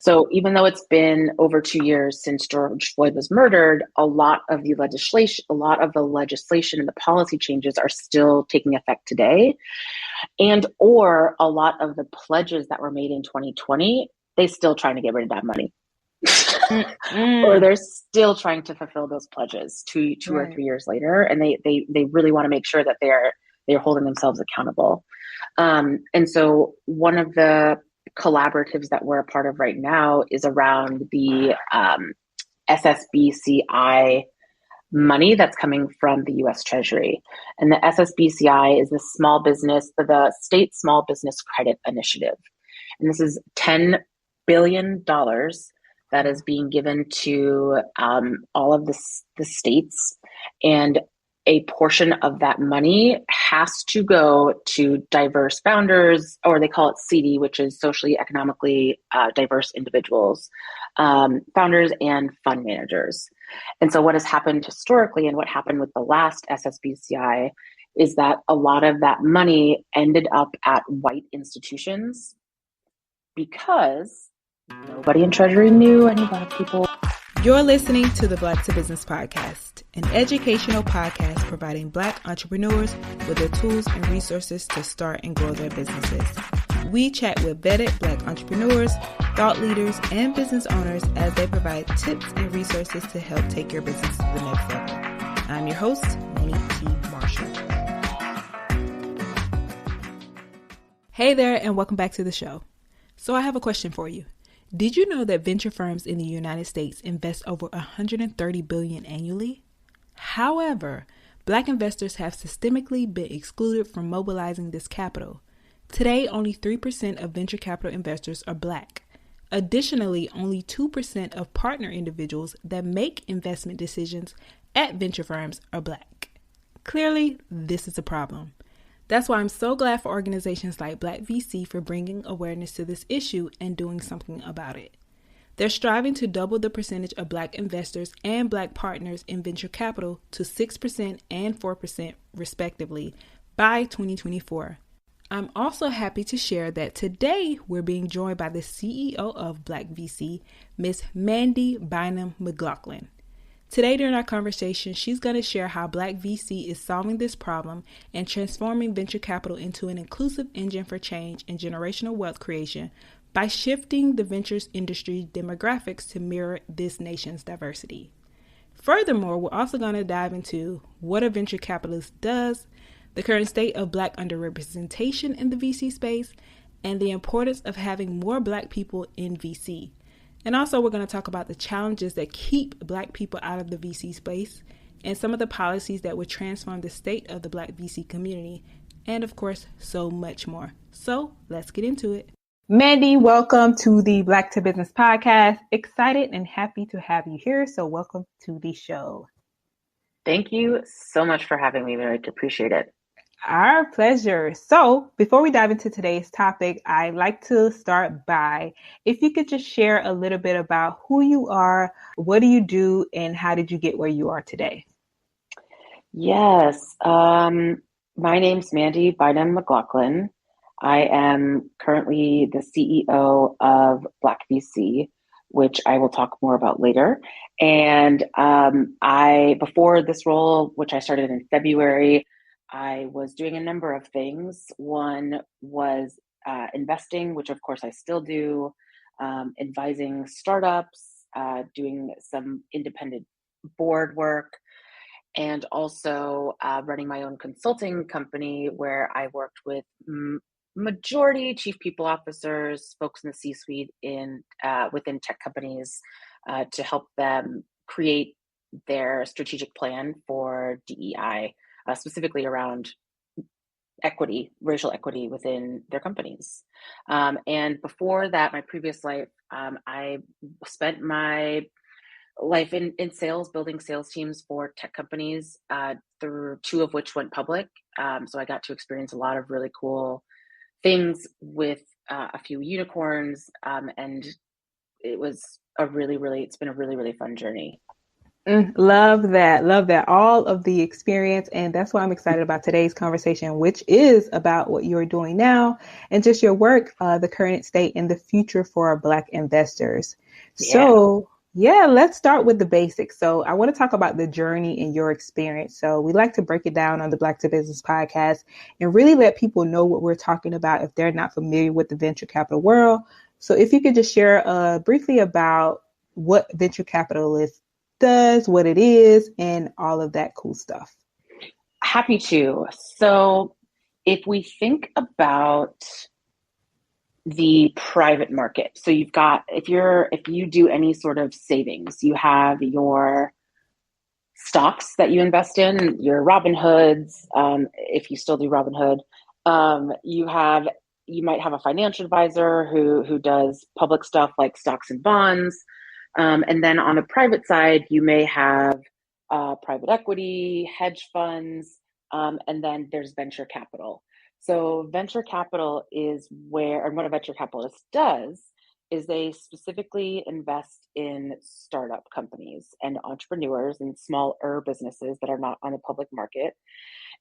So even though it's been over 2 years since George Floyd was murdered, a lot of the legislation and the policy changes are still taking effect today. And or a lot of the pledges that were made in 2020, they still trying to get rid of that money. Or they're still trying to fulfill those pledges two or 3 years later. And they really want to make sure that they're holding themselves accountable. And so one of the collaboratives that we're a part of right now is around the SSBCI money that's coming from the U.S. Treasury. And the SSBCI is the State Small Business Credit Initiative. And this is $10 billion that is being given to all of the states. And a portion of that money has to go to diverse founders, or they call it CD, which is socially, economically diverse individuals, founders and fund managers. And so what has happened historically and what happened with the last SSBCI is that a lot of that money ended up at white institutions because nobody in Treasury knew any Black people. You're listening to the Black to Business Podcast, an educational podcast providing Black entrepreneurs with the tools and resources to start and grow their businesses. We chat with vetted Black entrepreneurs, thought leaders, and business owners as they provide tips and resources to help take your business to the next level. I'm your host, Monique T. Marshall. Hey there, and welcome back to the show. So I have a question for you. Did you know that venture firms in the United States invest over $130 billion annually? However, Black investors have systemically been excluded from mobilizing this capital. Today, only 3% of venture capital investors are Black. Additionally, only 2% of partner individuals that make investment decisions at venture firms are Black. Clearly, this is a problem. That's why I'm so glad for organizations like BLCK VC for bringing awareness to this issue and doing something about it. They're striving to double the percentage of Black investors and Black partners in venture capital to 6% and 4% respectively by 2024. I'm also happy to share that today we're being joined by the CEO of BLCK VC, Miss Mandy Bynum McLaughlin. Today during our conversation, she's going to share how BLCK VC is solving this problem and transforming venture capital into an inclusive engine for change and generational wealth creation by shifting the ventures industry demographics to mirror this nation's diversity. Furthermore, we're also going to dive into what a venture capitalist does, the current state of Black underrepresentation in the VC space, and the importance of having more Black people in VC. And also, we're going to talk about the challenges that keep Black people out of the VC space and some of the policies that would transform the state of the Black VC community, and of course, so much more. So let's get into it. Mandy, welcome to the Black to Business Podcast. Excited and happy to have you here. So welcome to the show. Thank you so much for having me, Mary. I appreciate it. Our pleasure. So before we dive into today's topic, I'd like to start by, if you could just share a little bit about who you are, what do you do, and how did you get where you are today? Yes. My name's Mandy Bynum McLaughlin. I am currently the CEO of BLCK VC, which I will talk more about later. And before this role, which I started in February, I was doing a number of things. One was investing, which of course I still do, advising startups, doing some independent board work, and also running my own consulting company where I worked with majority chief people officers, folks in the C-suite within tech companies to help them create their strategic plan for DEI. Specifically around equity, racial equity within their companies. And before that, my previous life, I spent my life in sales, building sales teams for tech companies, through two of which went public. So I got to experience a lot of really cool things with a few unicorns. And it's been a really, really fun journey. Love that. Love that. All of the experience. And that's why I'm excited about today's conversation, which is about what you're doing now and just your work, the current state and the future for Black investors. Yeah. So, yeah, let's start with the basics. So, I want to talk about the journey and your experience. So, we like to break it down on the Black to Business podcast and really let people know what we're talking about if they're not familiar with the venture capital world. So, if you could just share briefly about what venture capital does, what it is, and all of that cool stuff. Happy to. So if we think about the private market, so you've got, if you do any sort of savings, you have your stocks that you invest in, your Robinhoods, if you still do Robinhood. You might have a financial advisor who does public stuff like stocks and bonds. And then on the private side, you may have private equity, hedge funds, and then there's venture capital. So venture capital is where, and what a venture capitalist does is they specifically invest in startup companies and entrepreneurs and smaller businesses that are not on the public market.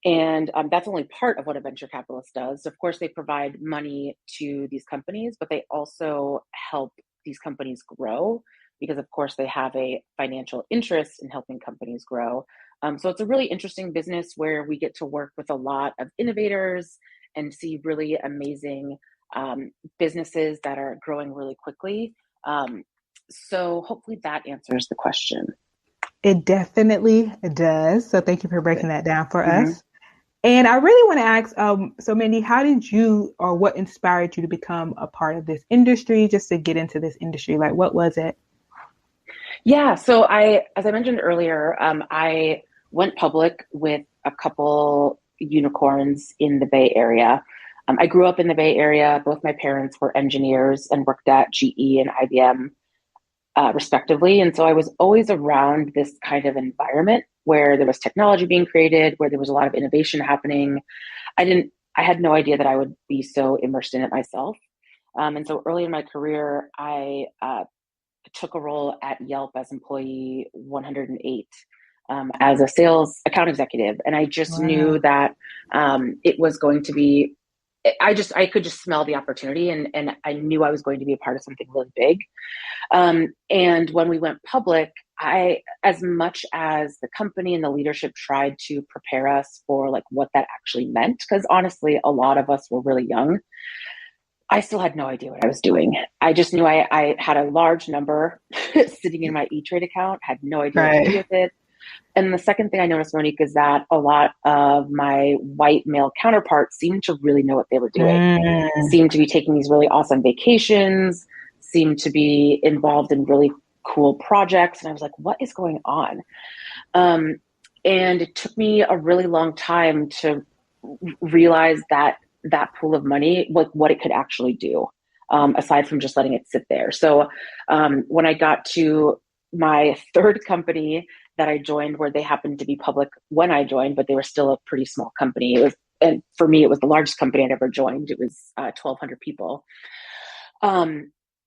And that's only part of what a venture capitalist does. Of course, they provide money to these companies, but they also help these companies grow because, of course, they have a financial interest in helping companies grow. So it's a really interesting business where we get to work with a lot of innovators and see really amazing businesses that are growing really quickly. So hopefully that answers the question. It definitely does. So thank you for breaking Good. that down for Mm-hmm. us. And I really want to ask, so Mandy, how did you or what inspired you to become a part of this industry, just to get into this industry? Like, what was it? Yeah, so as I mentioned earlier, I went public with a couple unicorns in the Bay Area. I grew up in the Bay Area. Both my parents were engineers and worked at GE and IBM, respectively. And so I was always around this kind of environment where there was technology being created, where there was a lot of innovation happening. I had no idea that I would be so immersed in it myself. And so early in my career, I took a role at Yelp as employee 108, as a sales account executive. And I just knew Wow. that it was going to be, I could just smell the opportunity, and I knew I was going to be a part of something really big. And when we went public, as much as the company and the leadership tried to prepare us for like what that actually meant, because honestly, a lot of us were really young, I still had no idea what I was doing. I just knew I had a large number sitting in my E-Trade account, had no idea what to do Right. with it. And the second thing I noticed, Monique, is that a lot of my white male counterparts seemed to really know what they were doing, Mm. seemed to be taking these really awesome vacations, seemed to be involved in really cool projects. And I was like, what is going on? And it took me a really long time to realize that pool of money, what it could actually do, aside from just letting it sit there. So when I got to my third company that I joined, where they happened to be public when I joined, but they were still a pretty small company. And for me, it was the largest company I'd ever joined. It was 1,200 people.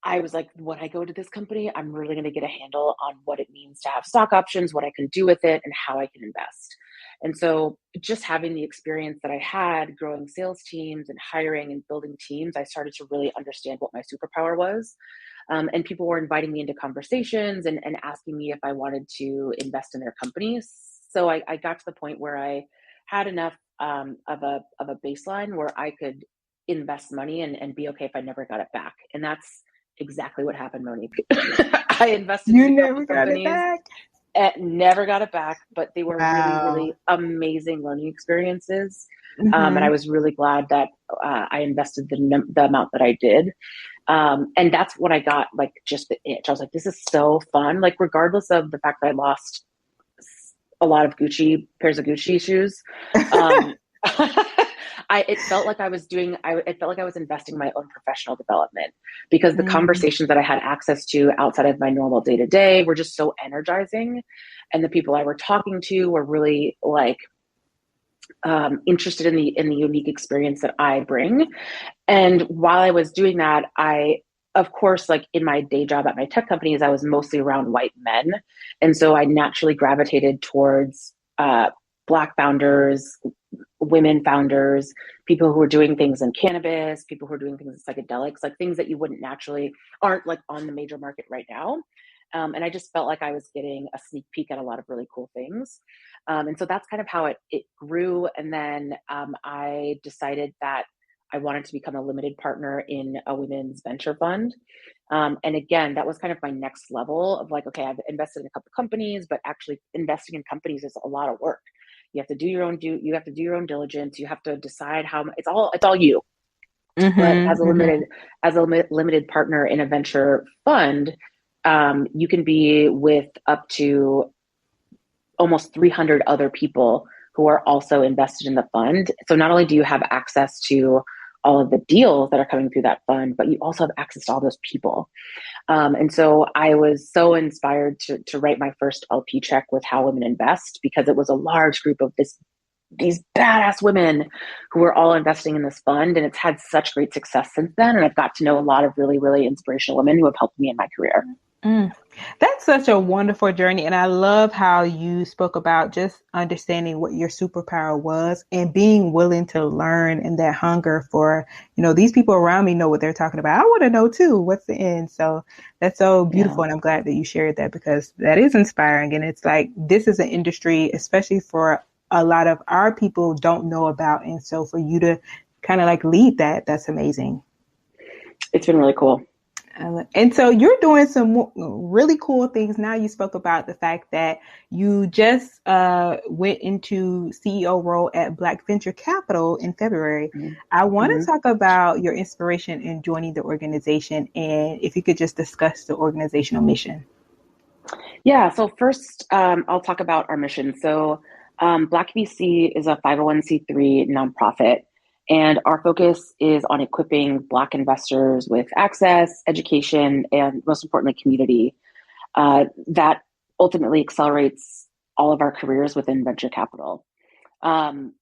I was like, when I go to this company, I'm really going to get a handle on what it means to have stock options, what I can do with it, and how I can invest. And so just having the experience that I had growing sales teams and hiring and building teams, I started to really understand what my superpower was. And people were inviting me into conversations and asking me if I wanted to invest in their companies. So I got to the point where I had enough of a baseline where I could invest money and be okay if I never got it back. And that's exactly what happened, Monique. I invested in You a couple never got it companies, back? never got it back, but they were really, Wow. really amazing learning experiences. And I Hmm. was really glad that I invested the amount that I did. And that's when I got like just the itch. I was like, this is so fun. Like, regardless of the fact that I lost a lot of pairs of Gucci shoes. Um, it felt like it felt like I was investing in my own professional development, because the Mm. conversations that I had access to outside of my normal day to day were just so energizing. And the people I were talking to were really like, interested in the unique experience that I bring. And while I was doing that, of course, like in my day job at my tech companies, I was mostly around white men. And so I naturally gravitated towards Black founders, women founders, people who are doing things in cannabis, people who are doing things in psychedelics, like things that you wouldn't naturally aren't like on the major market right now. And I just felt like I was getting a sneak peek at a lot of really cool things. And so that's kind of how it grew. And then I decided that I wanted to become a limited partner in a women's venture fund. And again, that was kind of my next level of like, okay, I've invested in a couple of companies, but actually investing in companies is a lot of work. You have to do your own you have to do your own diligence. You have to decide how it's all you. But Mm-hmm, mm-hmm. as a limited partner in a venture fund, you can be with up to almost 300 other people who are also invested in the fund. So not only do you have access to all of the deals that are coming through that fund, but you also have access to all those people. And so I was so inspired to write my first LP check with How Women Invest, because it was a large group of these badass women who were all investing in this fund. And it's had such great success since then. And I've got to know a lot of really, really inspirational women who have helped me in my career. Mm. That's such a wonderful journey. And I love how you spoke about just understanding what your superpower was and being willing to learn, and that hunger for, these people around me know what they're talking about. I want to know too, what's the end? So that's so Yeah. beautiful. And I'm glad that you shared that, because that is inspiring. And it's like, this is an industry, especially for a lot of our people, don't know about. And so for you to kind of like lead that, that's amazing. It's been really cool. And so you're doing some really cool things. Now you spoke about the fact that you just went into CEO role at Black Venture Capital in February. I want Mm-hmm. to talk about your inspiration in joining the organization, and if you could just discuss the organizational mission. Yeah. So first, I'll talk about our mission. So Black VC is a 501c3 nonprofit, and our focus is on equipping Black investors with access, education, and most importantly, community that ultimately accelerates all of our careers within venture capital. Um,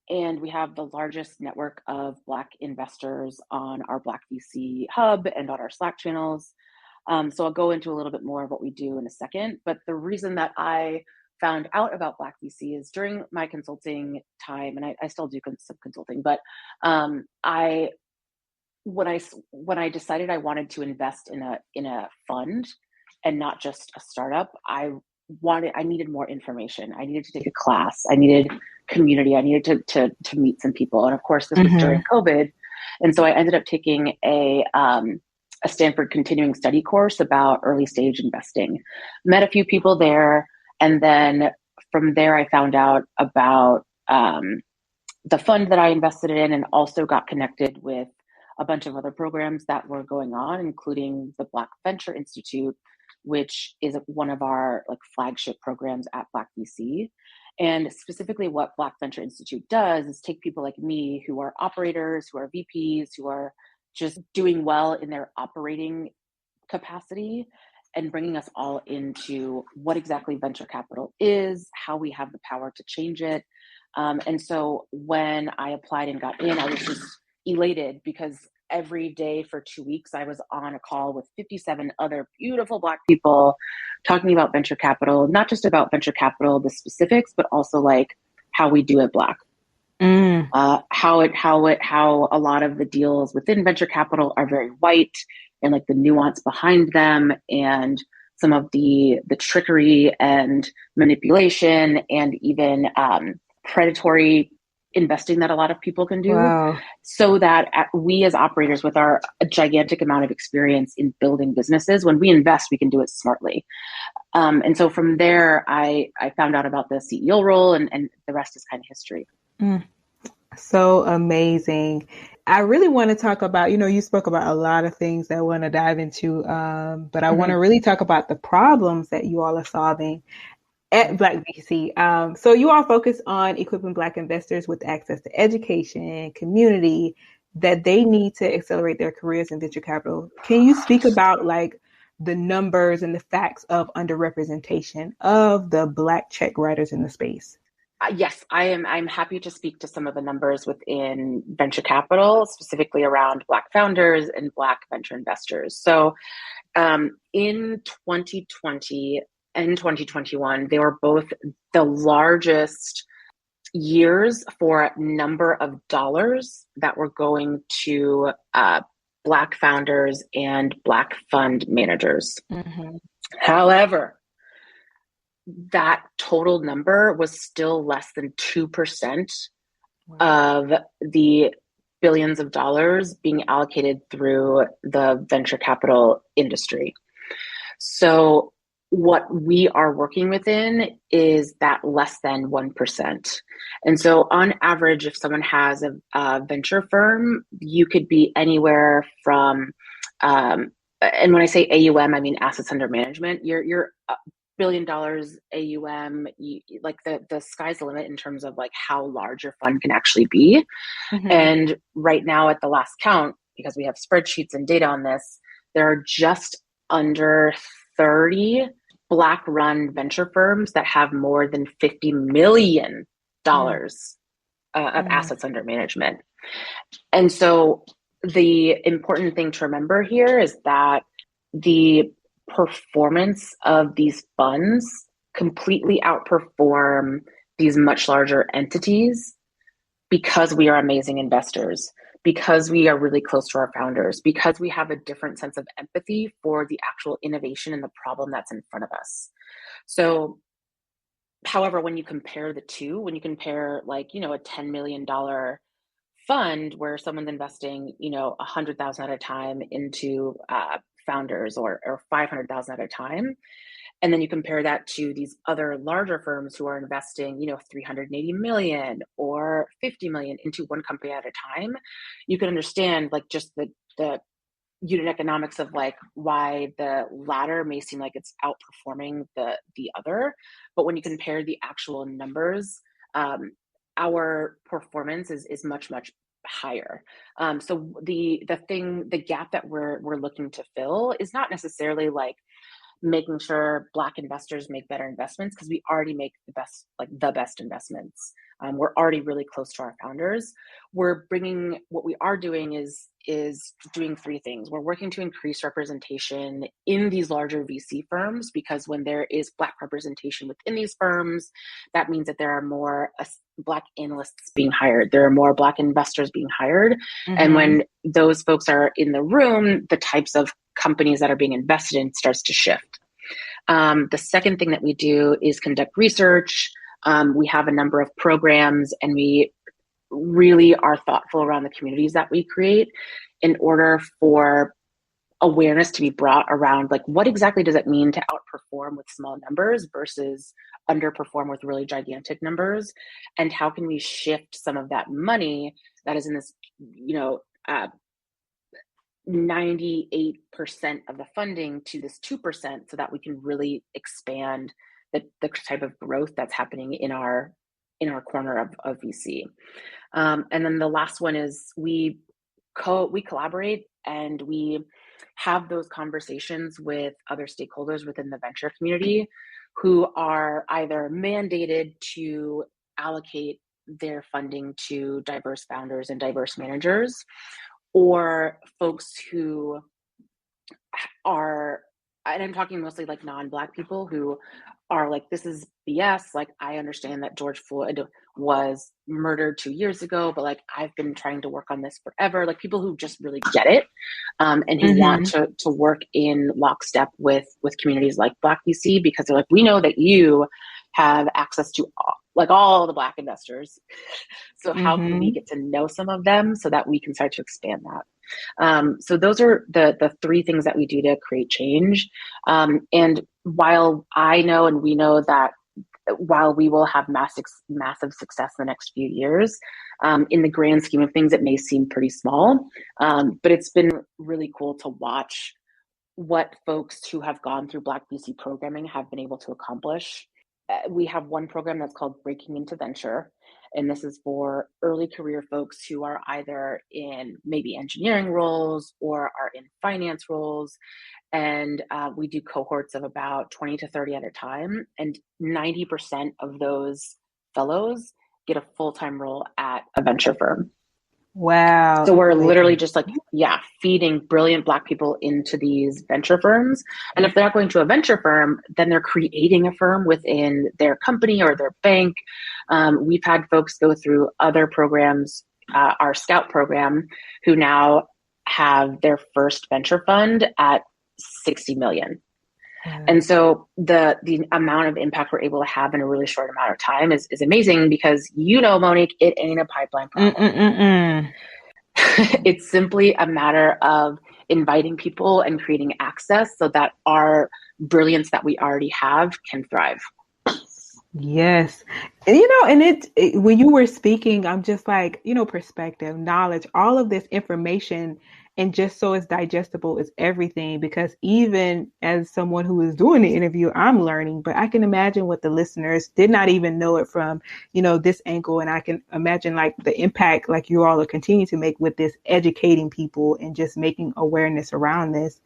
and we have the largest network of Black investors on our Black VC hub and on our Slack channels. So I'll go into a little bit more of what we do in a second. But the reason that I found out about Black VC is during my consulting time, and I still do some consulting, but I when I decided I wanted to invest in a fund and not just a startup, I needed more information. I needed to take a class. I needed community. I needed to meet some people. And of course, this was during Mm-hmm. COVID, and so I ended up taking a Stanford continuing study course about early stage investing. Met a few people there, and then from there I found out about the fund that I invested in, and also got connected with a bunch of other programs that were going on, including the Black Venture Institute, which is one of our like flagship programs at Black VC. And specifically what Black Venture Institute does is take people like me who are operators, who are VPs, who are just doing well in their operating capacity, and bringing us all into what exactly venture capital is, how we have the power to change it. And so when I applied and got in, I was just elated because every day for 2 weeks, I was on a call with 57 other beautiful Black people talking about venture capital, not just about venture capital, the specifics, but also like how we do it Black. Mm. How a lot of the deals within venture capital are very white, and like the nuance behind them, and some of the trickery and manipulation, and even predatory investing that a lot of people can do, Wow. so that we as operators with our gigantic amount of experience in building businesses, when we invest, we can do it smartly. And so from there, I found out about the CEO role, and the rest is kind of history. Mm. So amazing. I really want to talk about, you spoke about a lot of things that I want to dive into, but I want to Mm-hmm. really talk about the problems that you all are solving at Okay. Black VC. So you all focus on equipping Black investors with access to education, community that they need to accelerate their careers in venture capital. Can you speak about like the numbers and the facts of underrepresentation of the Black check writers in the space? Yes, I'm happy to speak to some of the numbers within venture capital, specifically around Black founders and Black venture investors. So, in 2020 and 2021, they were both the largest years for number of dollars that were going to Black founders and Black fund managers. Mm-hmm. However, that total number was still less than 2% Wow. of the billions of dollars being allocated through the venture capital industry. So, what we are working within is that less than 1%. And so, on average, if someone has a venture firm, you could be anywhere from, and when I say AUM, I mean assets under management. You're $1 billion AUM, like the sky's the limit in terms of like how large your fund can actually be. Mm-hmm. And right now, at the last count, because we have spreadsheets and data on this, there are just under 30 Black run venture firms that have more than $50 million of Mm-hmm. assets under management. And so the important thing to remember here is that the performance of these funds completely outperform these much larger entities because we are amazing investors, because we are really close to our founders, because we have a different sense of empathy for the actual innovation and the problem that's in front of us. So, however, when you compare the two, when you compare like, a $10 million fund where someone's investing, 100,000 at a time into founders or 500,000 at a time, and then you compare that to these other larger firms who are investing, 380 million or 50 million into one company at a time, you can understand like just the unit economics of like why the latter may seem like it's outperforming the other. But when you compare the actual numbers, our performance is much, much higher. So the gap that we're looking to fill is not necessarily like making sure Black investors make better investments, because we already make the best investments. We're already really close to our founders. What we are doing is doing three things. We're working to increase representation in these larger VC firms, because when there is Black representation within these firms, that means that there are more Black analysts being hired. There are more Black investors being hired. And Mm-hmm. when those folks are in the room, the types of companies that are being invested in starts to shift. The second thing that we do is conduct research. We have a number of programs, and we really are thoughtful around the communities that we create in order for awareness to be brought around like what exactly does it mean to outperform with small numbers versus underperform with really gigantic numbers, and how can we shift some of that money that is in this 98% of the funding to this 2%, so that we can really expand the type of growth that's happening in our corner of VC. And then the last one is we collaborate and we have those conversations with other stakeholders within the venture community who are either mandated to allocate their funding to diverse founders and diverse managers, or folks who are, and I'm talking mostly like non-Black people who are like, this is BS. Like, I understand that George Floyd was murdered 2 years ago, but like, I've been trying to work on this forever. Like, people who just really get it, and who want Mm-hmm. to work in lockstep with communities like Black VC, because they're like, we know that you have access to all the Black investors. So how can we Mm-hmm. get to know some of them so that we can start to expand that? So those are the three things that we do to create change. And while I know and we know that while we will have massive success in the next few years, in the grand scheme of things, it may seem pretty small. But it's been really cool to watch what folks who have gone through Black VC programming have been able to accomplish. We have one program that's called Breaking into Venture, and this is for early career folks who are either in maybe engineering roles or are in finance roles. And we do cohorts of about 20 to 30 at a time, and 90% of those fellows get a full-time role at a venture firm. Wow. So we're literally just like, feeding brilliant Black people into these venture firms. And if they're not going to a venture firm, then they're creating a firm within their company or their bank. We've had folks go through other programs, our Scout program, who now have their first venture fund at 60 million. And so the amount of impact we're able to have in a really short amount of time is amazing because, Monique, it ain't a pipeline problem. It's simply a matter of inviting people and creating access so that our brilliance that we already have can thrive. Yes. And when you were speaking, I'm just like, perspective, knowledge, all of this information, and just so it's digestible is everything, because even as someone who is doing the interview, I'm learning, but I can imagine what the listeners did not even know it from, this angle. And I can imagine like the impact like you all are continuing to make with this, educating people and just making awareness around this.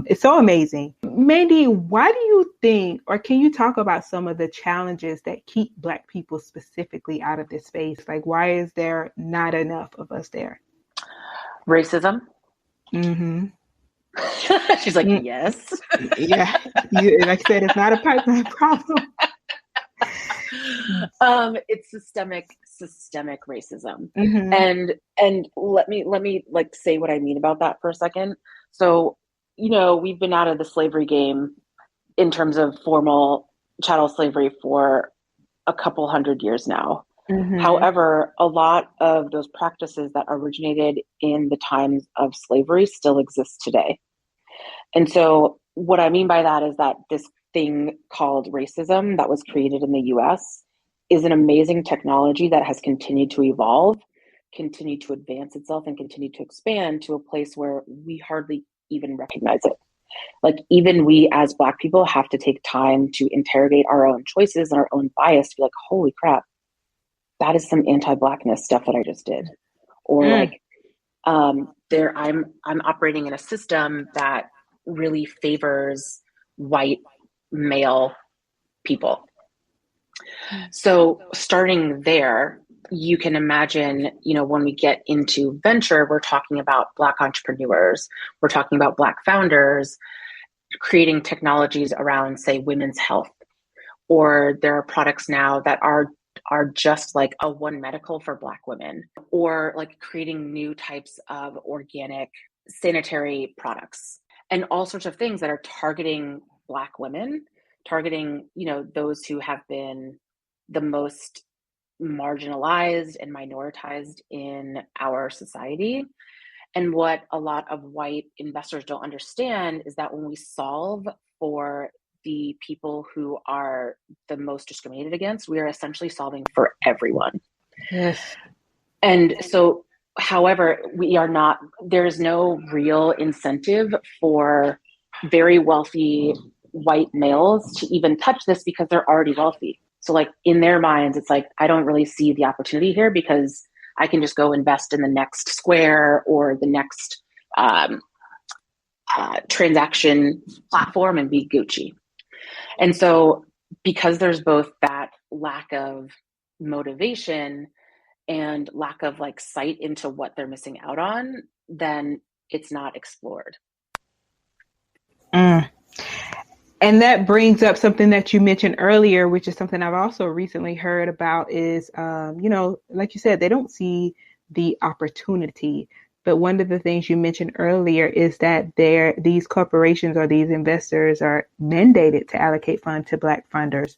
It's so amazing. Mandy, why do you think, or can you talk about some of the challenges that keep Black people specifically out of this space? Like, why is there not enough of us there? Racism. Mm-hmm. She's like, yes. Yeah. Like I said, it's not a pipeline problem. It's systemic racism. Mm-hmm. And let me like say what I mean about that for a second. So, we've been out of the slavery game in terms of formal chattel slavery for a couple hundred years now. Mm-hmm. However, a lot of those practices that originated in the times of slavery still exist today. And so what I mean by that is that this thing called racism that was created in the US is an amazing technology that has continued to evolve, continued to advance itself, and continue to expand to a place where we hardly even recognize it. Like, even we as Black people have to take time to interrogate our own choices and our own bias to be like, holy crap, that is some anti-Blackness stuff that I just did. Or like, I'm operating in a system that really favors white male people. So starting there, you can imagine, when we get into venture, we're talking about Black entrepreneurs, we're talking about Black founders, creating technologies around, say, women's health. Or there are products now that are just like a One Medical for Black women, or like creating new types of organic sanitary products and all sorts of things that are targeting Black women, targeting, those who have been the most marginalized and minoritized in our society. And what a lot of white investors don't understand is that when we solve for the people who are the most discriminated against, we are essentially solving for everyone. Yes. And so, however, there is no real incentive for very wealthy white males to even touch this because they're already wealthy. So like in their minds, it's like, I don't really see the opportunity here because I can just go invest in the next Square or the next transaction platform and be Gucci. And so because there's both that lack of motivation and lack of like sight into what they're missing out on, then it's not explored. And that brings up something that you mentioned earlier, which is something I've also recently heard about is, like you said, they don't see the opportunity. But one of the things you mentioned earlier is that these corporations or these investors are mandated to allocate funds to Black funders.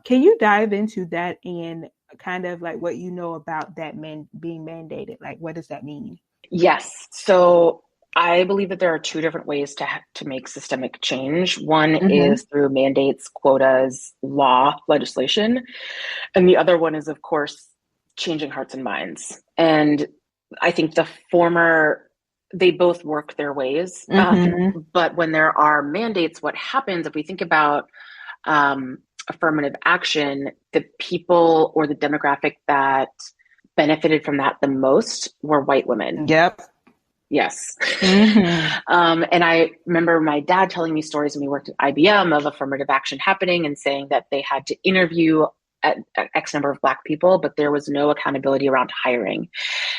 Can you dive into that and kind of like what you know about that being mandated? Like, what does that mean? Yes. So I believe that there are two different ways to make systemic change. One is through mandates, quotas, legislation. And the other one is, of course, changing hearts and minds. And I think the former, they both work their ways. But when there are mandates, what happens if we think about affirmative action, the people or the demographic that benefited from that the most were white women. Yep. Yes. And I remember my dad telling me stories when we worked at IBM of affirmative action happening and saying that they had to interview X number of Black people, but there was no accountability around hiring.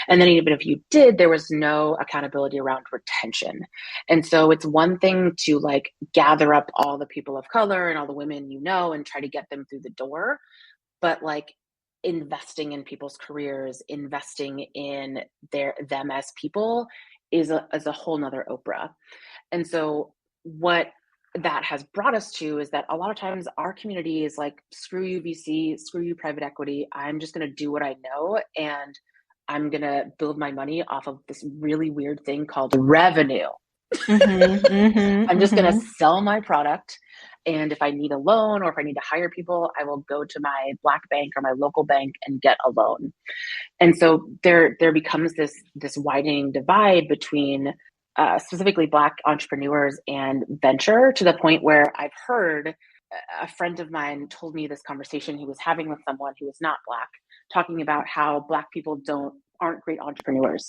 And then even if you did, there was no accountability around retention. And so it's one thing to like gather up all the people of color and all the women and try to get them through the door. But like investing in people's careers, investing in them as people is a whole nother Oprah. And so what that has brought us to is that a lot of times our community is like, screw you VC, screw you private equity. I'm just going to do what I know, and I'm going to build my money off of this really weird thing called revenue. I'm just going to sell my product. And if I need a loan or if I need to hire people, I will go to my Black bank or my local bank and get a loan. And so there becomes this widening divide between specifically Black entrepreneurs and venture, to the point where I've heard a friend of mine told me this conversation he was having with someone who was not Black, talking about how Black people aren't great entrepreneurs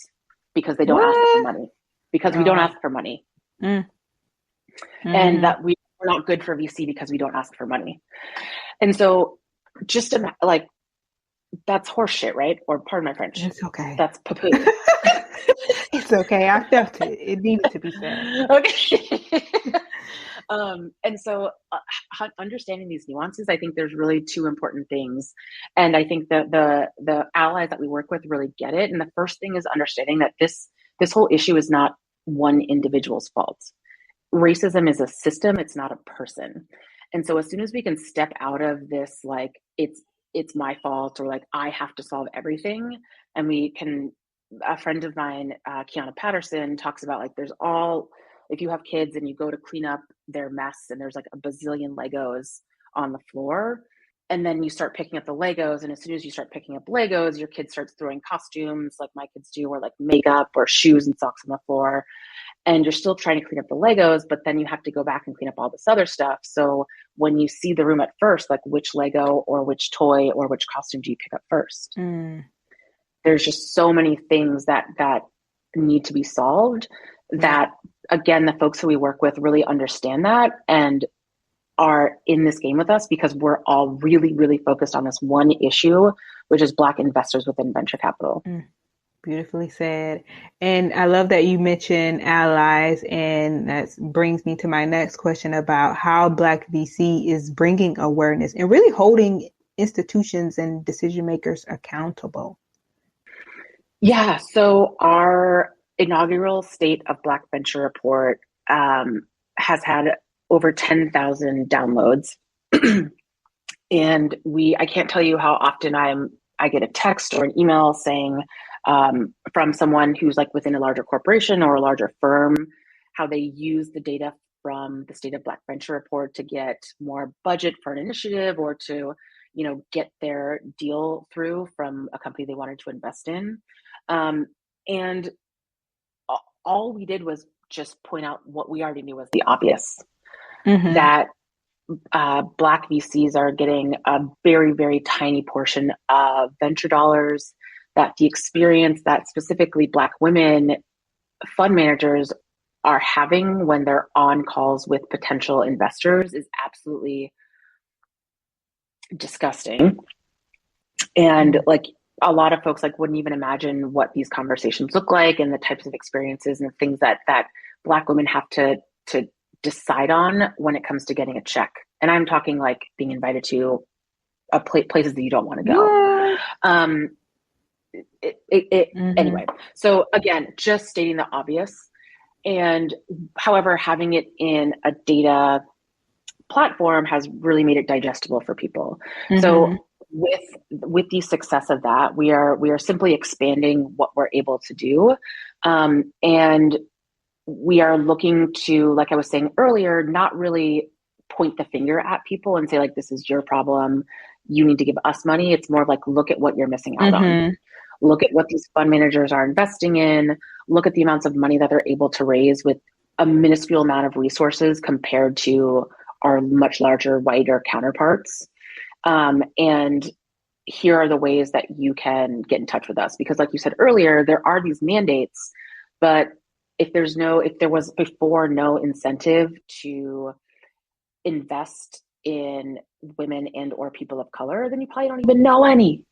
because they don't ask for money, because we don't ask for money. And that we're not good for VC because we don't ask for money. And so just like, that's horseshit, right? Or pardon my French. It's okay. That's poo-poo. It's okay. I felt it. It needed to be said. Okay. And so understanding these nuances, I think there's really two important things. And I think that the allies that we work with really get it. And the first thing is understanding that this whole issue is not one individual's fault. Racism is a system. It's not a person. And so as soon as we can step out of this, like it's my fault, or like I have to solve everything, and we can, a friend of mine, Kiana Patterson, talks about like if you have kids and you go to clean up their mess and there's like a bazillion Legos on the floor, and then you start picking up the Legos, and as soon as you start picking up Legos, your kid starts throwing costumes like my kids do, or like makeup or shoes and socks on the floor. And you're still trying to clean up the Legos, but then you have to go back and clean up all this other stuff. So when you see the room at first, like which Lego or which toy or which costume do you pick up first? There's just so many things that need to be solved, that, again, the folks who we work with really understand that and are in this game with us, because we're all really, really focused on this one issue, which is Black investors within venture capital. Beautifully said. And I love that you mentioned allies, and that brings me to my next question about how Black VC is bringing awareness and really holding institutions and decision makers accountable. Yeah, so our inaugural State of Black Venture report has had over 10,000 downloads. And I can't tell you how often I get a text or an email saying, from someone who's like within a larger corporation or a larger firm, how they use the data from the State of Black Venture report to get more budget for an initiative, or to, get their deal through from a company they wanted to invest in. And all we did was just point out what we already knew was the obvious, that Black VCs are getting a very, very tiny portion of venture dollars, that the experience that specifically Black women fund managers are having when they're on calls with potential investors is absolutely disgusting. And like, a lot of folks like wouldn't even imagine what these conversations look like, and the types of experiences and things that Black women have to decide on when it comes to getting a check. And I'm talking like being invited to places that you don't want to go. Anyway, so again, just stating the obvious. And however, having it in a data platform has really made it digestible for people. So with the success of that, we are simply expanding what we're able to do. And we are looking to, like I was saying earlier, not really point the finger at people and say like, this is your problem, you need to give us money. It's more like, look at what you're missing out on. Look at what these fund managers are investing in. Look at the amounts of money that they're able to raise with a minuscule amount of resources compared to our much larger, wider counterparts. And here are the ways that you can get in touch with us. Because like you said earlier, there are these mandates, but if there was before no incentive to invest in women and or people of color, then you probably don't even know any.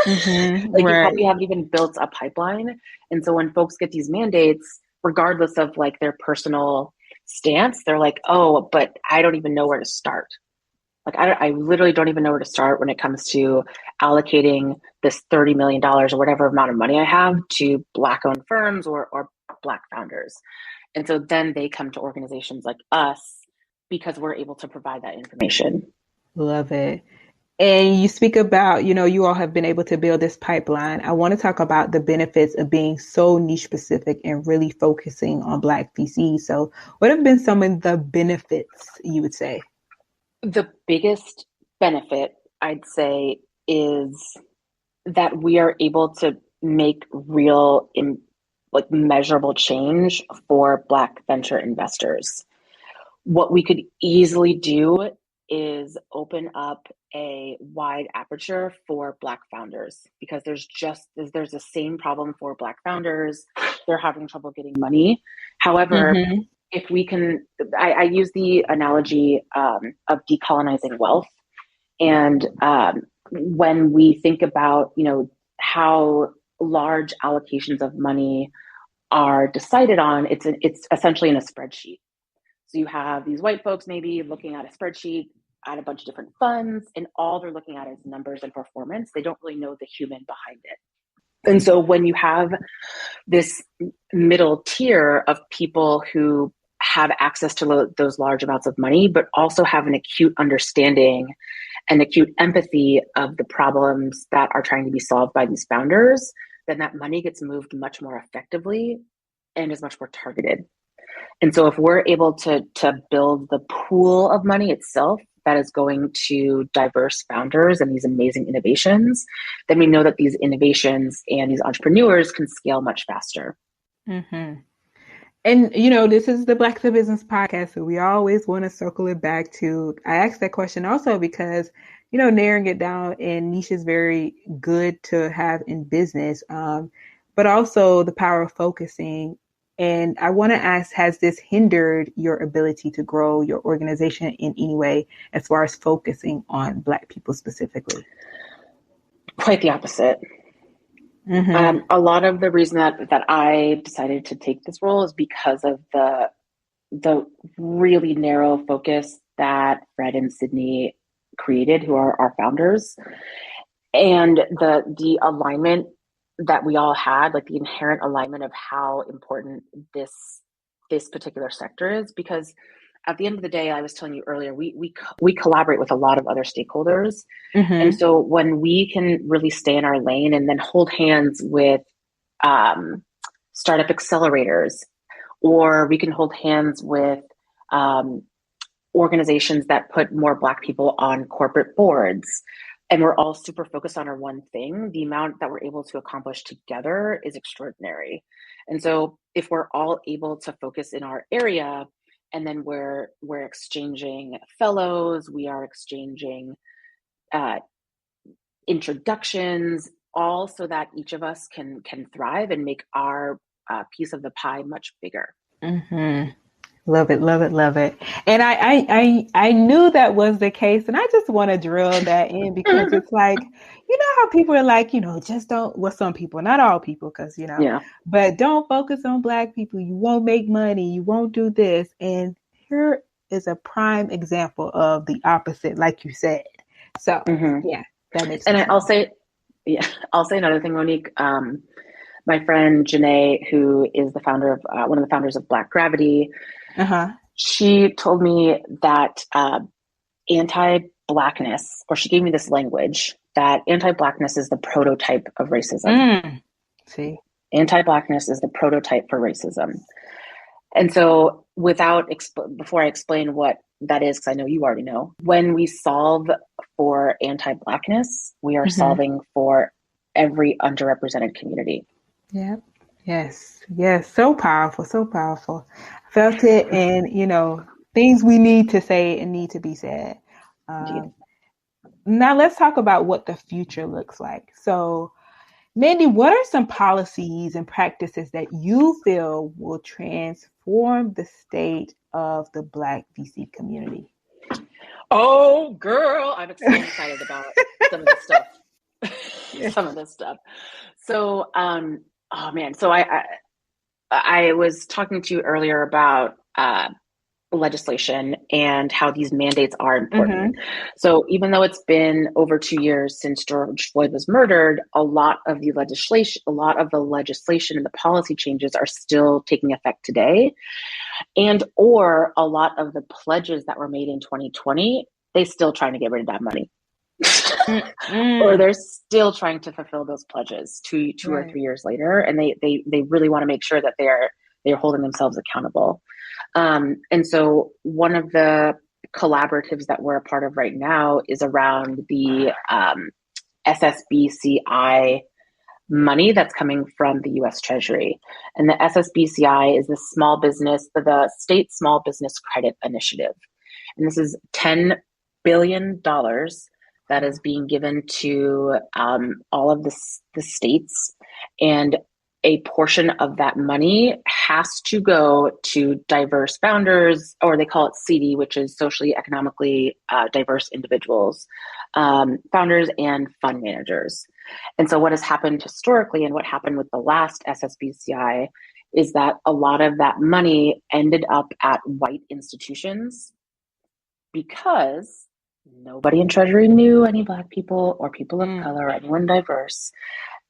Like you Right. probably haven't even built a pipeline. And so when folks get these mandates, regardless of like their personal stance, they're like, oh, but I don't even know where to start. Like I literally don't even know where to start when it comes to allocating this $30 million or whatever amount of money I have to Black owned firms or Black founders. And so then they come to organizations like us because we're able to provide that information. Love it. And you speak about, you all have been able to build this pipeline. I want to talk about the benefits of being so niche specific and really focusing on Black VCs. So what have been some of the benefits you would say? The biggest benefit, I'd say, is that we are able to make real, like measurable change for Black venture investors. What we could easily do is open up a wide aperture for Black founders because there's the same problem for Black founders. They're having trouble getting money. However, if we can, I use the analogy of decolonizing wealth. And when we think about, how large allocations of money are decided on, it's essentially in a spreadsheet. So you have these white folks maybe looking at a spreadsheet at a bunch of different funds, and all they're looking at is numbers and performance. They don't really know the human behind it. And so when you have this middle tier of people who have access to those large amounts of money, but also have an acute understanding and acute empathy of the problems that are trying to be solved by these founders, then that money gets moved much more effectively and is much more targeted. And so if we're able to build the pool of money itself that is going to diverse founders and these amazing innovations, then we know that these innovations and these entrepreneurs can scale much faster. Mm-hmm. And, this is the Black to Business podcast, so we always want to circle it back to, I asked that question also because, narrowing it down in niche is very good to have in business, but also the power of focusing. And I want to ask, has this hindered your ability to grow your organization in any way as far as focusing on Black people specifically? Quite the opposite. A lot of the reason that I decided to take this role is because of the really narrow focus that Fred and Sydney created, who are our founders, and the alignment that we all had, like the inherent alignment of how important this particular sector is. Because at the end of the day, I was telling you earlier, we collaborate with a lot of other stakeholders. And so when we can really stay in our lane and then hold hands with startup accelerators, or we can hold hands with organizations that put more Black people on corporate boards, and we're all super focused on our one thing, the amount that we're able to accomplish together is extraordinary. And so if we're all able to focus in our area, and then we're exchanging fellows, we are exchanging introductions, all so that each of us can thrive and make our piece of the pie much bigger. Love it, love it, love it. And I knew that was the case, and I just want to drill that in because it's like, how people are like, just don't, well, some people, not all people, because, Yeah. but don't focus on Black people. You won't make money. You won't do this. And here is a prime example of the opposite, like you said. So yeah, that makes sense. And I'll say another thing, Monique. My friend Janae, who is the founder of one of the founders of Black Gravity, she told me that anti-Blackness, or she gave me this language, that anti-Blackness is the prototype of racism. See, anti-Blackness is the prototype for racism. And so before I explain what that is, because I know you already know, when we solve for anti-Blackness, we are solving for every underrepresented community. Yeah. Yes. Yes. So powerful. So powerful. I felt it. And, things we need to say and need to be said. Now let's talk about what the future looks like. So, Mandy, what are some policies and practices that you feel will transform the state of the Black VC community? Oh, girl, I'm so excited about some of this stuff. Yes. Some of this stuff. So, oh man, so I was talking to you earlier about legislation and how these mandates are important. Mm-hmm. So even though it's been over 2 years since George Floyd was murdered, a lot of the legislation and the policy changes are still taking effect today. And or a lot of the pledges that were made in 2020, they still trying to get rid of that money. Or Mm-mm. they're still trying to fulfill those pledges two or Right. 3 years later, and they really want to make sure that they're holding themselves accountable. And so one of the collaboratives that we're a part of right now is around the SSBCI money that's coming from the US Treasury. And the SSBCI is the State Small Business Credit Initiative. And this is $10 billion that is being given to all of the states. And a portion of that money has to go to diverse founders, or they call it CD, which is socially economically diverse individuals, founders and fund managers. And so, what has happened historically, and what happened with the last SSBCI, is that a lot of that money ended up at white institutions because nobody in Treasury knew any Black people or people of Mm. color, anyone diverse.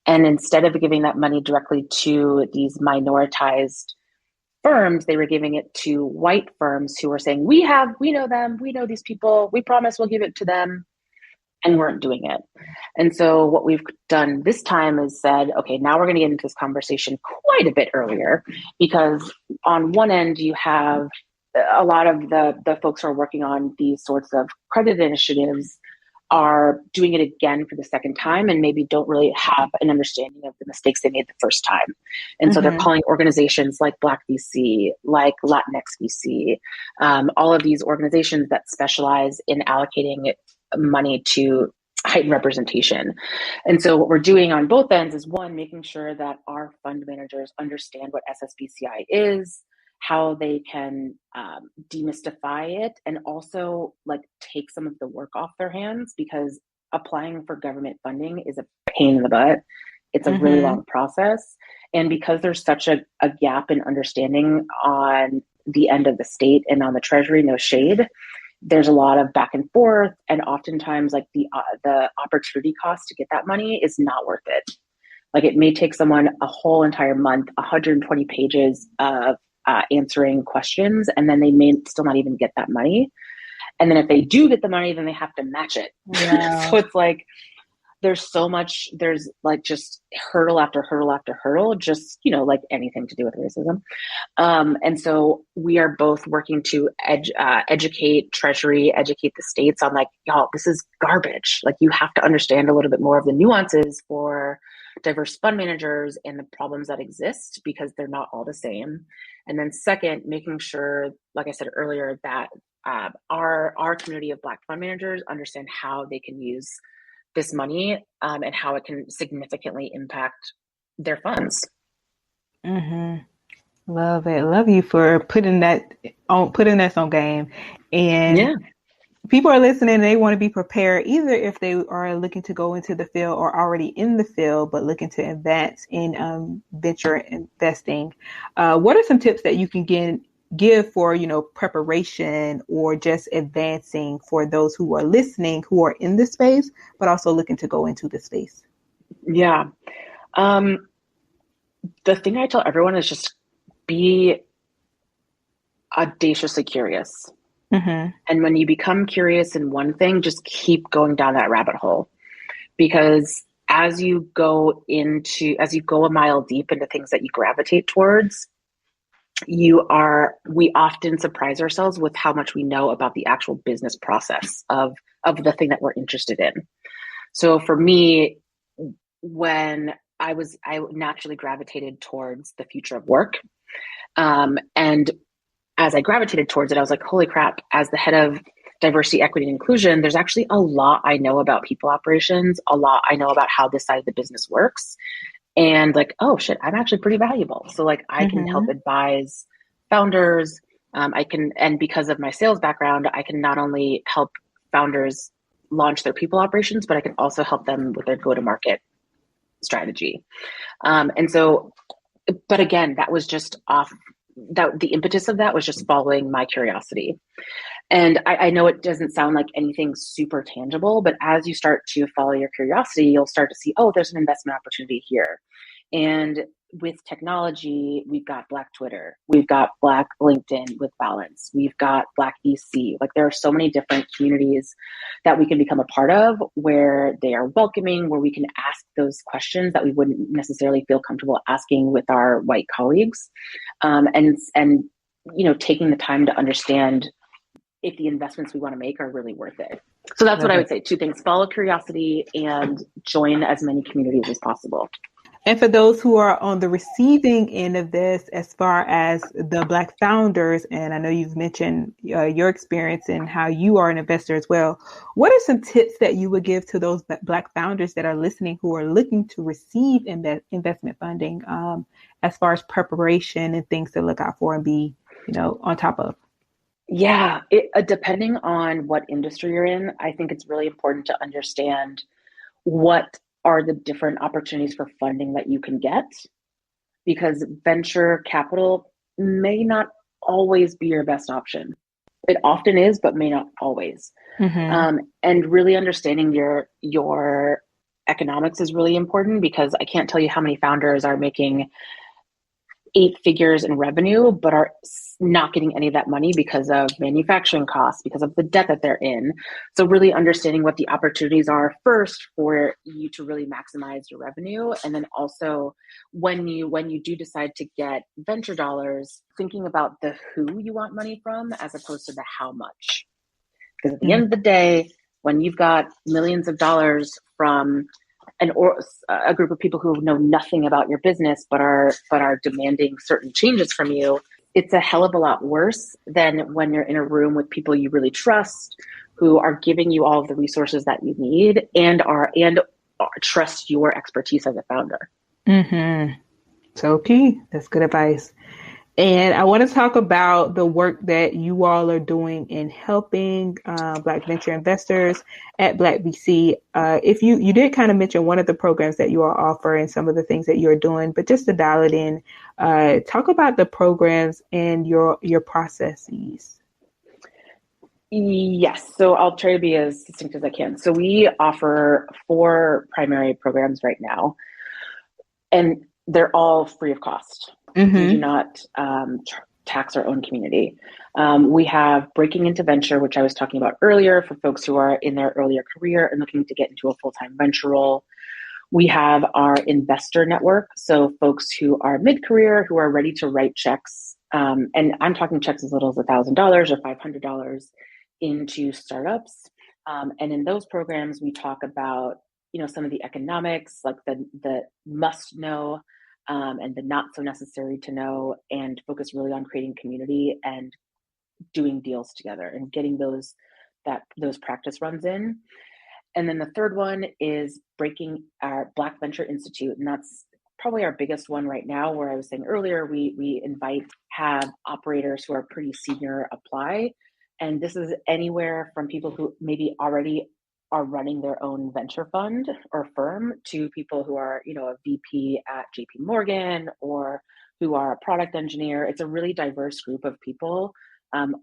And instead of giving that money directly to these minoritized firms, they were giving it to white firms who were saying, we know them, we know these people, we promise we'll give it to them, and weren't doing it. And so what we've done this time is said, okay, now we're going to get into this conversation quite a bit earlier, because on one end you have a lot of the folks who are working on these sorts of credit initiatives are doing it again for the second time and maybe don't really have an understanding of the mistakes they made the first time. And so they're Mm-hmm. calling organizations like Black VC, like Latinx VC, all of these organizations that specialize in allocating money to heighten representation. And so what we're doing on both ends is, one, making sure that our fund managers understand what SSBCI is, how they can demystify it, and also like take some of the work off their hands, because applying for government funding is a pain in the butt. It's a really Mm-hmm. long process. And because there's such a gap in understanding on the end of the state and on the Treasury, no shade, there's a lot of back and forth, and oftentimes like the opportunity cost to get that money is not worth it. Like it may take someone a whole entire month, 120 pages of answering questions, and then they may still not even get that money. And then if they do get the money, then they have to match it. So Wow. it's like there's like just hurdle after hurdle after hurdle, just, like anything to do with racism. And so we are both working to educate Treasury, educate the states on like, y'all, this is garbage. Like you have to understand a little bit more of the nuances for diverse fund managers and the problems that exist, because they're not all the same. And then second, making sure, like I said earlier, that our community of Black fund managers understand how they can use this money, and how it can significantly impact their funds. Mm-hmm. Love it. Love you for putting us on game. And Yeah. people are listening and they want to be prepared, either if they are looking to go into the field or already in the field, but looking to advance in venture investing. What are some tips that you can give for, preparation or just advancing for those who are listening, who are in the space, but also looking to go into the space? Yeah. Um, the thing I tell everyone is just be audaciously curious. Mm-hmm. And when you become curious in one thing, just keep going down that rabbit hole. Because as you go a mile deep into things that you gravitate towards, we often surprise ourselves with how much we know about the actual business process of the thing that we're interested in. So for me, when I naturally gravitated towards the future of work. And as I gravitated towards it, I was like, holy crap, as the head of diversity, equity, and inclusion, there's actually a lot I know about people operations, a lot I know about how this side of the business works. And like, oh shit, I'm actually pretty valuable. So like I can help Mm-hmm. advise founders. And because of my sales background, I can not only help founders launch their people operations, but I can also help them with their go-to-market strategy. And so, but again, that was just off that the impetus of that was just following my curiosity. And I know it doesn't sound like anything super tangible, but as you start to follow your curiosity, you'll start to see, oh, there's an investment opportunity here. And with technology, we've got Black Twitter, we've got Black LinkedIn with Balance, we've got Black VC. Like there are so many different communities that we can become a part of where they are welcoming, where we can ask those questions that we wouldn't necessarily feel comfortable asking with our white colleagues. And taking the time to understand if the investments we want to make are really worth it. So that's what I would say. Two things: follow curiosity and join as many communities as possible. And for those who are on the receiving end of this, as far as the Black founders, and I know you've mentioned your experience and how you are an investor as well, what are some tips that you would give to those Black founders that are listening who are looking to receive investment funding, as far as preparation and things to look out for and be, on top of? Yeah, depending on what industry you're in, I think it's really important to understand what are the different opportunities for funding that you can get, because venture capital may not always be your best option. It often is, but may not always. Mm-hmm. And really understanding your economics is really important, because I can't tell you how many founders are making 8 figures in revenue, but are not getting any of that money because of manufacturing costs, because of the debt that they're in. So really understanding what the opportunities are first for you to really maximize your revenue. And then also when you do decide to get venture dollars, thinking about the who you want money from as opposed to the how much. Because at the end of the day, when you've got millions of dollars from a group of people who know nothing about your business but are demanding certain changes from you, it's a hell of a lot worse than when you're in a room with people you really trust, who are giving you all of the resources that you need and trust your expertise as a founder. Mm-hmm. So key. That's good advice. And I want to talk about the work that you all are doing in helping Black venture investors at Black VC. If you did kind of mention one of the programs that you all offer and some of the things that you're doing, but just to dial it in, talk about the programs and your processes. Yes. So I'll try to be as succinct as I can. So we offer 4 primary programs right now, and they're all free of cost. Mm-hmm. We do not tax our own community. We have Breaking into Venture, which I was talking about earlier, for folks who are in their earlier career and looking to get into a full-time venture role. We have our investor network, so folks who are mid-career, who are ready to write checks, and I'm talking checks as little as $1,000 or $500 into startups. And in those programs, we talk about some of the economics, like the must know and the not so necessary to know, and focus really on creating community and doing deals together and getting those practice runs in. And then the third one is breaking our Black Venture Institute, and that's probably our biggest one right now, where I was saying earlier, we have operators who are pretty senior apply. And this is anywhere from people who maybe already are running their own venture fund or firm to people who are, a VP at JP Morgan or who are a product engineer. It's a really diverse group of people,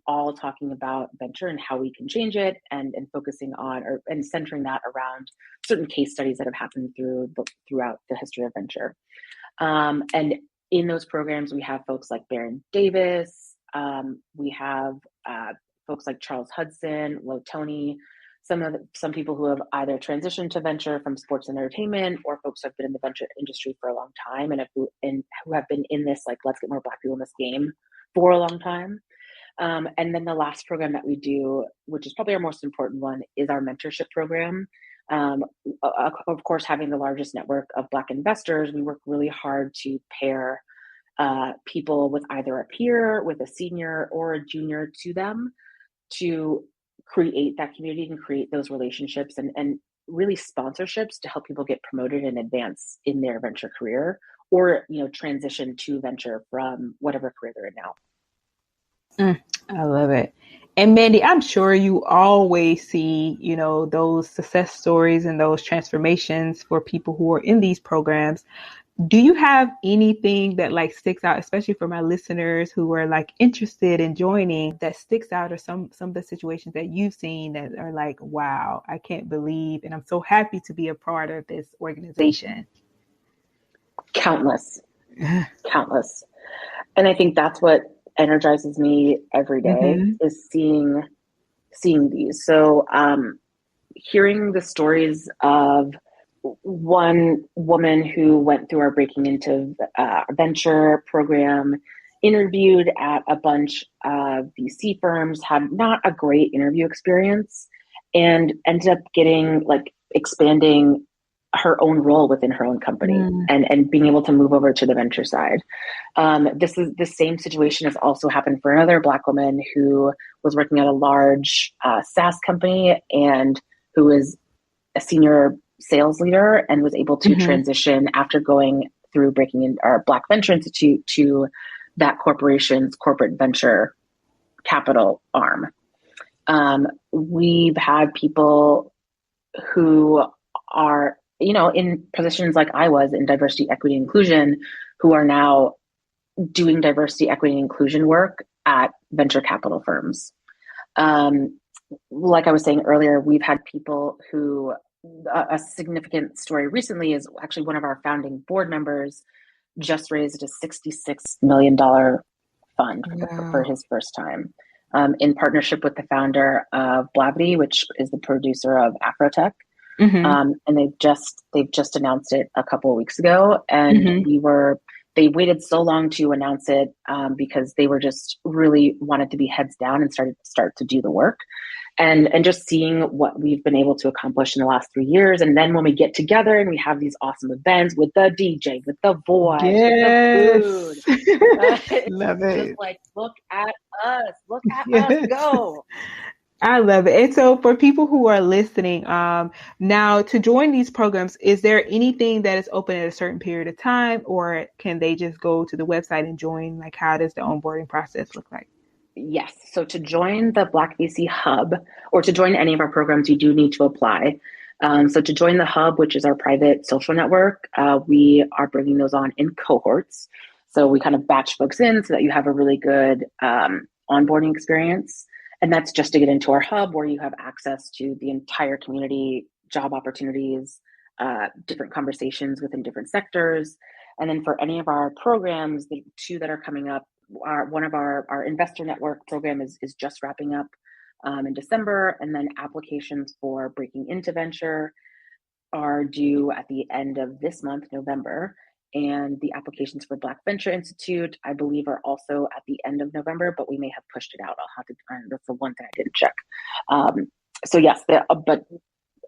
all talking about venture and how we can change it, and focusing on and centering that around certain case studies that have happened throughout the history of venture. And in those programs, we have folks like Baron Davis. We have folks like Charles Hudson, Lo Tony, some people who have either transitioned to venture from sports and entertainment, or folks who have been in the venture industry for a long time and who have been in this, like, let's get more Black people in this game for a long time. And then the last program that we do, which is probably our most important one, is our mentorship program. Of course, having the largest network of Black investors, we work really hard to pair people with either a peer, with a senior or a junior to them, to create that community and create those relationships and really sponsorships to help people get promoted and advance in their venture career, or transition to venture from whatever career they're in now. I love it. And Mandy, I'm sure you always see, those success stories and those transformations for people who are in these programs. Do you have anything that like sticks out, especially for my listeners who are like interested in joining, that sticks out, or some of the situations that you've seen that are like, wow, I can't believe, and I'm so happy to be a part of this organization? Countless, countless. And I think that's what energizes me every day Mm-hmm. is seeing these. So hearing the stories of one woman who went through our Breaking Into Venture program, interviewed at a bunch of VC firms, had not a great interview experience, and ended up getting like expanding her own role within her own company and being able to move over to the venture side. This is the same situation has also happened for another Black woman who was working at a large SaaS company and who is a senior sales leader and was able to transition after going through Breaking In our Black Venture Institute to that corporation's corporate venture capital arm. We've had people who are, in positions like I was in diversity, equity, inclusion, who are now doing diversity, equity, and inclusion work at venture capital firms. Like I was saying earlier, we've had people who, a significant story recently is actually one of our founding board members just raised a $66 million fund for his first time in partnership with the founder of Blavity, which is the producer of Afrotech. And they've just announced it a couple of weeks ago, and they waited so long to announce it because they were just really wanted to be heads down and start to do the work. And just seeing what we've been able to accomplish in the last 3 years. And then when we get together and we have these awesome events with the DJ, with the voice, with the food, Love it's it. just like, look at us go. I love it. And so for people who are listening, now to join these programs, is there anything that is open at a certain period of time, or can they just go to the website and join? Like, how does the onboarding process look like? Yes. So to join the Black VC Hub or to join any of our programs, you do need to apply. So to join the Hub, which is our private social network, we are bringing those on in cohorts. So we kind of batch folks in so that you have a really good onboarding experience. And that's just to get into our Hub where you have access to the entire community, job opportunities, different conversations within different sectors. And then for any of our programs, the two that are coming up, one of our investor network program is just wrapping up in December, and then applications for Breaking Into Venture are due at the end of this month, November, and the applications for Black Venture Institute, I believe, are also at the end of November, but we may have pushed it out. I'll have to. That's the one thing I didn't check. So yes, but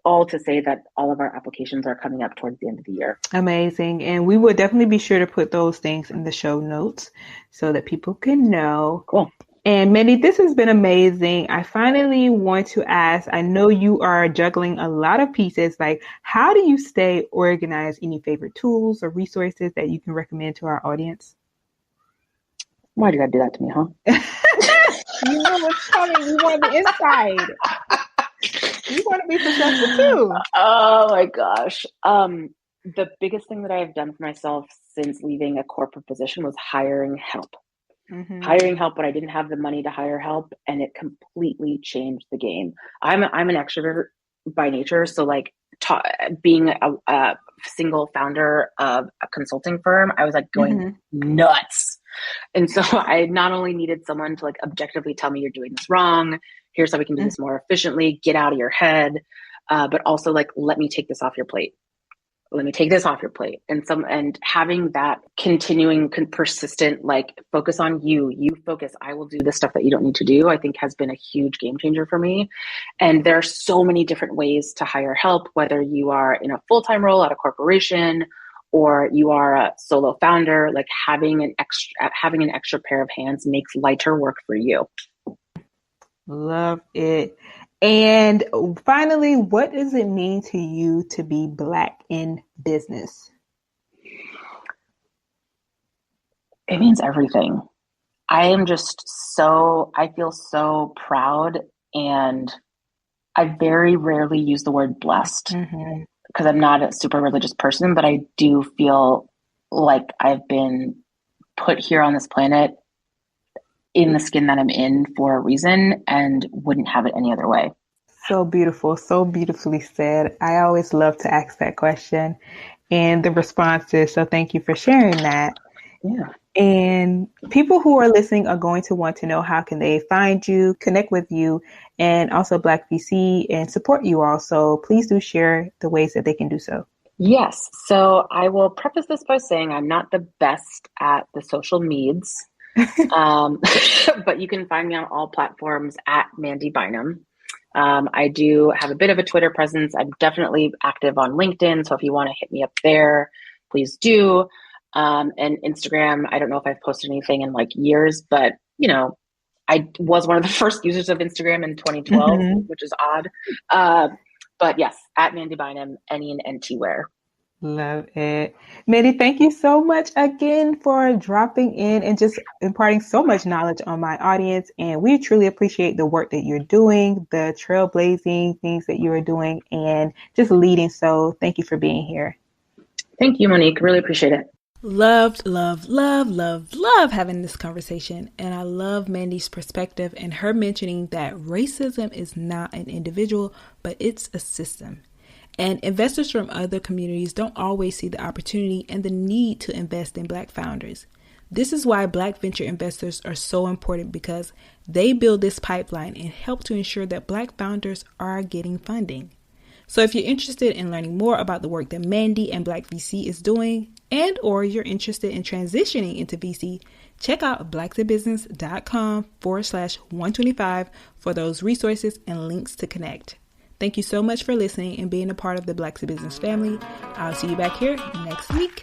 all to say that all of our applications are coming up towards the end of the year. Amazing. And we will definitely be sure to put those things in the show notes so that people can know. Cool. And Mandy, this has been amazing. I finally want to ask, I know you are juggling a lot of pieces. Like, how do you stay organized? Any favorite tools or resources that you can recommend to our audience? Why do you gotta do that to me, huh? You know what's coming. You want the inside. You want to be successful too. Oh my gosh. The biggest thing that I have done for myself since leaving a corporate position was hiring help. Hiring help when I didn't have the money to hire help, and it completely changed the game. I'm an extrovert by nature, so like being a single founder of a consulting firm, I was like going nuts. And so I not only needed someone to like objectively tell me you're doing this wrong, here's how we can do this more efficiently, get out of your head, but also like, let me take this off your plate. Let me take this off your plate. And having that continuing persistent, like focus on you focus, I will do the stuff that you don't need to do, I think has been a huge game changer for me. And there are so many different ways to hire help, whether you are in a full-time role at a corporation or you are a solo founder, like having an extra pair of hands makes lighter work for you. Love it. And finally, what does it mean to you to be Black in business? It means everything. I feel so proud, and I very rarely use the word blessed Mm-hmm. because I'm not a super religious person, but I do feel like I've been put here on this planet in the skin that I'm in for a reason and wouldn't have it any other way. So beautiful, so beautifully said. I always love to ask that question and the responses. So thank you for sharing that. Yeah. And people who are listening are going to want to know how can they find you, connect with you, and also Black VC and support you all. So please do share the ways that they can do so. Yes. So I will preface this by saying I'm not the best at the social meds, um, but you can find me on all platforms at Mandy Bynum. I do have a bit of a Twitter presence. I'm definitely active on LinkedIn. So if you want to hit me up there, please do. And Instagram, I don't know if I've posted anything in like years, but I was one of the first users of Instagram in 2012, Mm-hmm. which is odd. Uh, but yes, at Mandy Bynum, any and NT wear. Love it. Mandy, thank you so much again for dropping in and just imparting so much knowledge on my audience. And we truly appreciate the work that you're doing, the trailblazing things that you are doing, and just leading. So thank you for being here. Thank you, Monique. Really appreciate it. Loved, loved, loved, loved, love having this conversation. And I love Mandy's perspective and her mentioning that racism is not an individual, but it's a system. And investors from other communities don't always see the opportunity and the need to invest in Black founders. This is why Black venture investors are so important, because they build this pipeline and help to ensure that Black founders are getting funding. So if you're interested in learning more about the work that Mandy and Black VC is doing, and or you're interested in transitioning into VC, check out blacktobusiness.com/125 for those resources and links to connect. Thank you so much for listening and being a part of the Black to Business family. I'll see you back here next week.